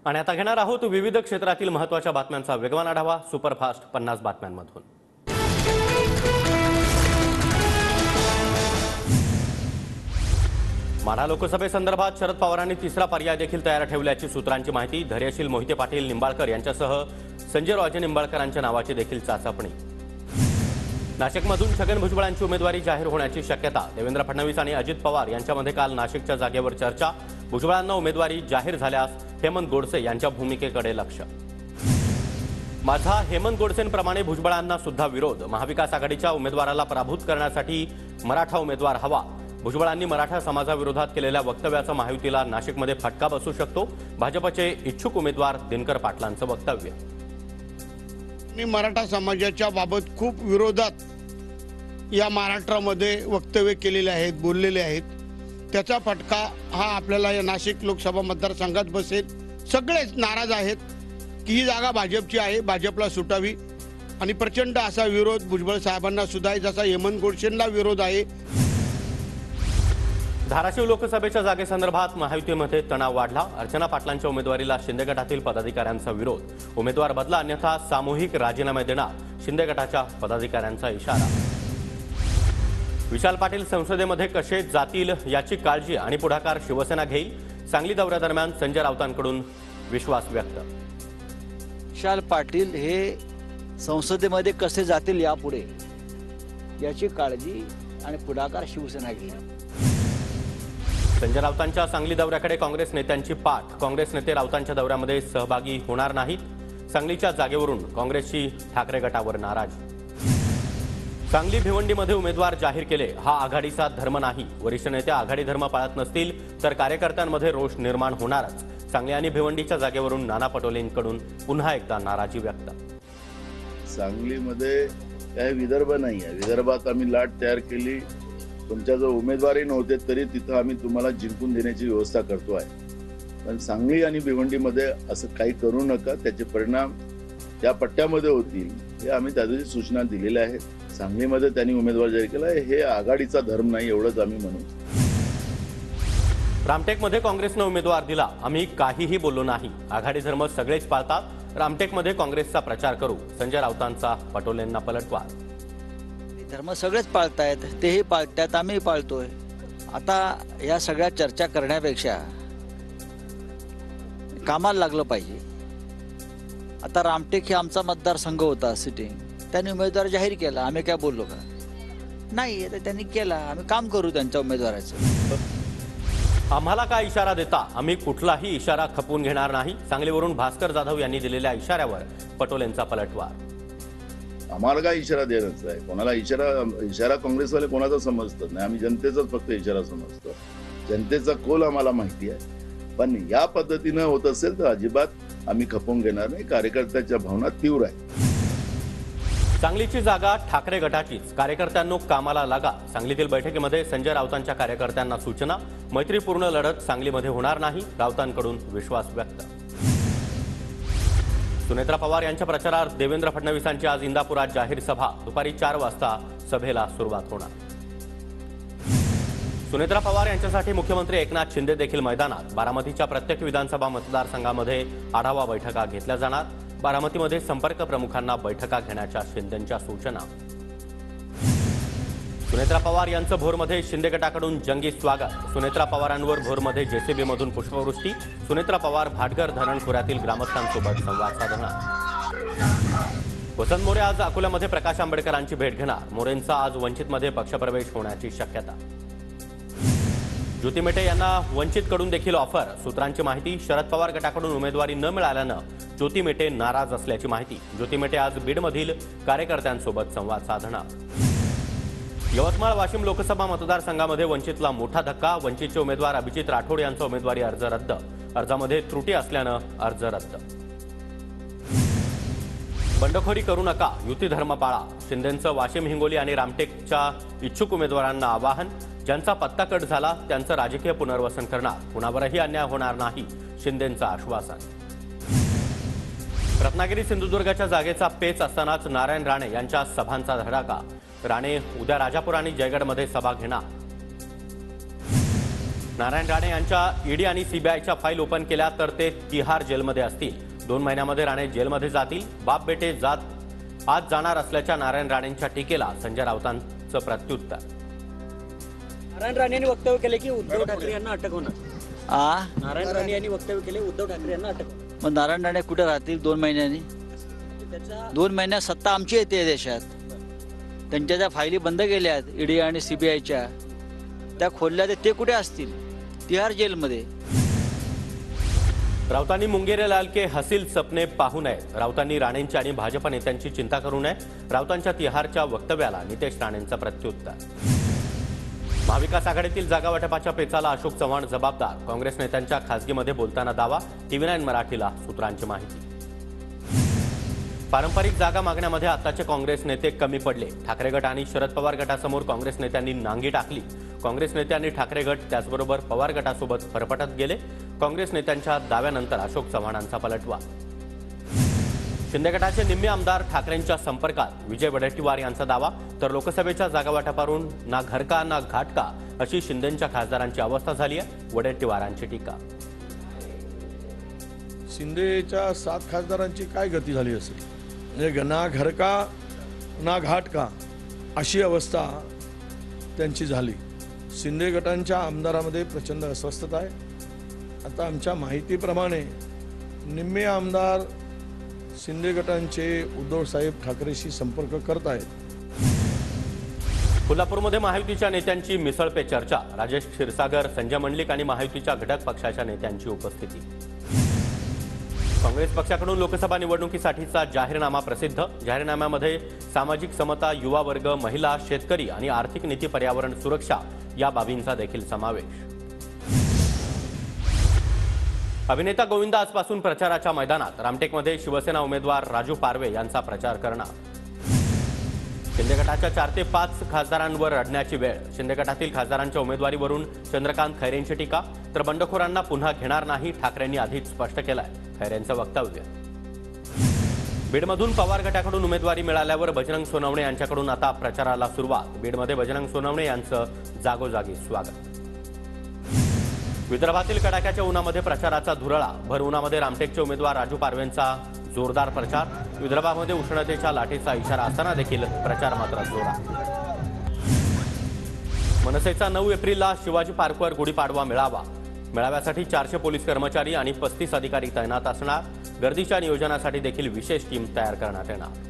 आणि आता घेणार आहोत विविध क्षेत्रातील महत्त्वाच्या बातम्यांचा वेगवान आढावा सुपरफास्ट 50 बातम्यांमधून। माढा लोकसभेसंदर्भात शरद पवारांनी तिसरा पर्याय देखील तयार ठेवल्याची सूत्रांची माहिती। धैर्यशील मोहिते पाटील निंबाळकर यांच्यासह संजय राजे निंबाळकरांच्या नावाची देखील चाचपणी। नाशिकमधून छगन भुजबळांची उमेदवारी जाहीर होण्याची शक्यता। देवेंद्र फडणवीस आणि अजित पवार यांच्यामध्ये काल नाशिकच्या जागेवर चर्चा। भुजबळांना उमेदवारी जाहीर झाल्यास हेमंत गोडसे यांच्या भूमिकेकडे लक्ष। माझा हेमंत गोडसेंप्रमाणे भुजबळांना सुद्धा विरोध। महाविकास आघाडीच्या उमेदवाराला पराभूत करण्यासाठी मराठा उमेदवार हवा। भुजबळांनी मराठा समाजाविरोधात केलेल्या वक्तव्याचा महायुतीला नाशिकमध्ये फटका बसू शकतो। भाजपचे इच्छुक उमेदवार दिनकर पाटलांचं वक्तव्य। मराठा समाजाच्या बाबत खूप विरोधात या महाराष्ट्रामध्ये वक्तव्य केलेले आहेत, बोललेले आहेत। त्याचा फटका हा आपल्याला या नाशिक लोकसभा मतदारसंघात बसेल। सगळेच नाराज आहेत की ही जागा भाजपची आहे, भाजपला सुटावी आणि प्रचंड असा विरोध भुजबळ साहेबांना सुद्धा आहे, जसा हेमंत गोडसेंना विरोध आहे। धाराशिव लोकसभेच्या जागेसंदर्भात महायुतीमध्ये तणाव वाढला। अर्चना पाटलांच्या उमेदवारीला शिंदे गटातील पदाधिकाऱ्यांचा विरोध। उमेदवार बदला अन्यथा सामूहिक राजीनामे देणार शिंदे गटाच्या पदाधिकाऱ्यांचा इशारा। विशाल पाटील संसदेमध्ये कसे जातील याची काळजी आणि पुढाकार शिवसेना घेईल। सांगली दौऱ्यादरम्यान संजय राऊतांकडून विश्वास व्यक्त। विशाल पाटील हे संसदेमध्ये कसे जातील यापुढे याची काळजी आणि पुढाकार शिवसेना घेईल। संजय राऊतांच्या सांगली दौऱ्याकडे काँग्रेस नेत्यांची पाठ। काँग्रेस नेते राऊतांच्या दौऱ्यामध्ये सहभागी होणार नाहीत। सांगलीच्या जागेवरून काँग्रेसची ठाकरे गटावर नाराजी। सांगली भिवंडीमध्ये उमेदवार जाहीर केले हा आघाडीचा धर्म नाही। वरिष्ठ नेते आघाडी धर्म पाळत नसतील तर कार्यकर्त्यांमध्ये रोष निर्माण होणारच। सांगली आणि भिवंडीच्या जागेवरून नाना पटोलेंकडून पुन्हा एकदा नाराजी व्यक्त। सांगलीमध्ये काही विदर्भ नाही आहे। विदर्भात आम्ही लाट तयार केली, तुमच्या जो उमेदवारी नव्हते तरी तिथं आम्ही तुम्हाला जिंकून देण्याची व्यवस्था करतो आहे। पण सांगली आणि भिवंडीमध्ये असं काही करू नका, त्याचे परिणाम त्या पट्ट्यामध्ये होतील हे आम्ही त्या दिवशी सूचना दिलेल्या आहेत। सांगलीमध्ये त्यांनी उमेदवार जाहीर केला, हे आघाडीचा धर्म नाही एवढंच आम्ही म्हणू। रामटेकमध्ये काँग्रेसनं उमेदवार दिला, आम्ही काहीही बोललो नाही। आघाडी धर्म सगळेच पाळतात। रामटेकमध्ये काँग्रेसचा प्रचार करू। संजय राऊतांचा पटोलेंना पलटवार। धर्म सगळेच पाळतायत, तेही पाळतात, आम्ही पाळतोय। आता या सगळ्या चर्चा करण्यापेक्षा कामाला लागलं पाहिजे। आता रामटेक हे आमचा मतदारसंघ होता सिटिंग, त्यांनी उमेदवार जाहीर केला, आम्ही काय बोललो का? नाही, आता त्यांनी केला, आम्ही काम करू त्यांच्या उमेदवाराचं। आम्हाला काय इशारा देता? आम्ही कुठलाही इशारा खपवून घेणार नाही। सांगलीवरून भास्कर जाधव यांनी दिलेल्या इशाऱ्यावर पटोलेंचा पलटवार। आम्हाला काय इशारा द्यायचा आहे? कोणाला इशारा काँग्रेसवाले कोणाचा समजतात नाही, आम्ही जनतेचाच फक्त इशारा समजतो। जनतेचा कौल आम्हाला माहिती आहे, पण या पद्धतीनं होत असेल तर अजिबात आम्ही खपवून घेणार नाही। कार्यकर्त्याच्या भावना तीव्र आहेत। सांगलीची जागा ठाकरे गटाचीच, कार्यकर्त्यांनो कामाला लागा। सांगलीतील बैठकीमध्ये संजय राऊतांच्या कार्यकर्त्यांना सूचना। मैत्रीपूर्ण लढत सांगलीमध्ये होणार नाही, राऊतांकडून विश्वास व्यक्त। सुनेत्रा पवार यांच्या प्रचारार्थ देवेंद्र फडणवीसांची आज इंदापुरात जाहीर सभा। दुपारी 4 वाजता सभेला सुरुवात होणार। सुनेत्रा पवार यांच्यासाठी मुख्यमंत्री एकनाथ शिंदे देखील मैदानात। बारामतीच्या प्रत्येक विधानसभा मतदारसंघामध्ये आढावा बैठका घेतल्या जाणार। बारामतीमध्ये संपर्क प्रमुखांना बैठका घेण्याच्या शिंदेंच्या सूचना। सुनेत्रा पवार यांचं भोरमध्ये शिंदे गटाकडून जंगी स्वागत। सुनेत्रा पवारांवर भोरमध्ये जेसीबीमधून पुष्पवृष्टी। सुनेत्रा पवार भाटघर धरण खोऱ्यातील ग्रामस्थांसोबत संवाद साधणार। वसंत मोरे आज अकोल्यामध्ये प्रकाश आंबेडकरांची भेट घेणार। मोरेंचा आज वंचितमध्ये पक्षप्रवेश होण्याची शक्यता। ज्योती मेटे यांना वंचितकडून देखील ऑफर। सूत्रांची माहिती, शरद पवार गटाकडून उमेदवारी न मिळाल्यानं ज्योती मेटे नाराज असल्याची माहिती। ज्योती मेटे आज बीडमधील कार्यकर्त्यांसोबत संवाद साधणार। यवतमाळ वाशिम लोकसभा मतदारसंघामध्ये वंचितला मोठा धक्का। वंचितचे उमेदवार अभिजित राठोड यांचा उमेदवारी अर्ज रद्द। अर्जामध्ये त्रुटी असल्यानं अर्ज रद्द। बंडखोरी करू नका, युती धर्म पाळा। शिंदेंचं वाशिम, हिंगोली आणि रामटेकच्या इच्छुक उमेदवारांना आवाहन। ज्यांचा पत्ता कट झाला त्यांचं राजकीय पुनर्वसन करणार, कुणावरही अन्याय होणार नाही, शिंदेंचं आश्वासन। रत्नागिरी सिंधुदुर्गच्या जागेचा पेच असतानाच नारायण राणे यांच्या सभांचा धडाका। राणे उद्या राजापूर आणि जयगडमध्ये सभा घेणार। नारायण राणे यांच्या ईडी आणि सीबीआयच्या फाईल ओपन केल्या तर ते तिहार जेलमध्ये असतील. 2 महिन्यामध्ये राणे जेलमध्ये जातील. बाप बेटे जात आज जाणार असल्याच्या नारायण राणेंच्या टीकेला संजय राऊतांचं प्रत्युत्तर. नारायण राणे यांनी वक्तव्य केले की उद्धव ठाकरे यांना अटक होणार. नारायण राणे यांनी वक्तव्य केले उद्धव ठाकरे यांना अटक होणार. मग नारायण राणे कुठे राहतील 2 महिन्यांनी? त्याचा 2 महिन्यात सत्ता आमची येते या देशात. त्यांच्या ज्या फायली बंद केल्यात ईडी आणि सीबीआयच्या, त्या खोलल्या ते कुठे असतील? तिहार जेलमध्ये. राऊतांनी मुंगेरीलाल के हसील सपने पाहू नये. राऊतांनी राणेंची आणि भाजप नेत्यांची चिंता करू नये. राऊतांच्या तिहारच्या वक्तव्याला नितेश राणेंचं प्रत्युत्तर. महाविकास आघाडीतील जागा वाटपाच्या पेचाला अशोक चव्हाण जबाबदार. काँग्रेस नेत्यांच्या खासगीमध्ये बोलताना दावा. TV9 मराठीला सूत्रांची माहिती. पारंपरिक जागा मागण्यामध्ये आताचे काँग्रेस नेते कमी पडले. ठाकरे गट आणि शरद पवार गटासमोर काँग्रेस नेत्यांनी नांगी टाकली. काँग्रेस नेत्यांनी ठाकरे गट त्याचबरोबर पवार गटासोबत फरफटत गेले. काँग्रेस नेत्यांच्या दाव्यानंतर अशोक चव्हाणांचा पलटवार. शिंदे गटाचे निम्मे आमदार ठाकरेंच्या संपर्कात. विजय वडेट्टीवार यांचा दावा. तर लोकसभेच्या जागा वाटपावरून ना घर का ना घाट का अशी शिंदेंच्या खासदारांची अवस्था झाली आहे. वडेट्टीवारांची टीका. शिंदेच्या 7 खासदारांची काय गती झाली असेल? म्हणजे ना घर का ना घाट का अशी अवस्था त्यांची झाली. शिंदे गटांच्या आमदारामध्ये प्रचंड अस्वस्थता आहे. आता आमच्या माहितीप्रमाणे निम्मे आमदार शिंदे गटांचे उद्धवसाहेब ठाकरेशी संपर्क करत आहेत. कोल्हापूरमध्ये महायुतीच्या नेत्यांची मिसळ पे चर्चा. राजेश क्षीरसागर, संजय मंडलिक आणि महायुतीच्या घटक पक्षाच्या नेत्यांची उपस्थिती. काँग्रेस पक्षाकडून लोकसभा निवडणुकीसाठीचा जाहीरनामा प्रसिद्ध. जाहीरनाम्यामध्ये सामाजिक समता, युवा वर्ग, महिला, शेतकरी आणि आर्थिक नीती, पर्यावरण सुरक्षा या बाबींचा देखील समावेश. अभिनेता गोविंदा आजपासून प्रचाराच्या मैदानात. रामटेकमध्ये शिवसेना उमेदवार राजू पारवे यांचा प्रचार करणार. शिंदे गटाच्या 4 ते 5 खासदारांवर अडण्याची वेळ. शिंदे गटातील खासदारांच्या उमेदवारीवरून चंद्रकांत खैरेंची टीका. तर बंडखोरांना पुन्हा घेणार नाही, ठाकरेंनी आधीच स्पष्ट केलंय. खैरेंचं वक्तव्य. बीडमधून पवार गटाकडून उमेदवारी मिळाल्यावर बजरंग सोनवणे यांच्याकडून आता प्रचाराला सुरुवात. बीडमध्ये बजरंग सोनवणे यांचं जागोजागी स्वागत. विदर्भातील कडाक्याच्या उन्हामध्ये प्रचाराचा धुरळा. भर उन्हामध्ये रामटेकचे उमेदवार राजू पारवेंचा जोरदार प्रचार. विदर्भामध्ये उष्णतेच्या लाटेचा इशारा असताना देखील प्रचार मात्र जोरात. मनसेचा 9 एप्रिलला शिवाजी पार्कवर गुढीपाडवा मेळावा. मेळाव्यासाठी 400 पोलीस कर्मचारी आणि 35 अधिकारी तैनात असणार. गर्दीच्या नियोजनासाठी देखील विशेष टीम तयार करण्यात येणार.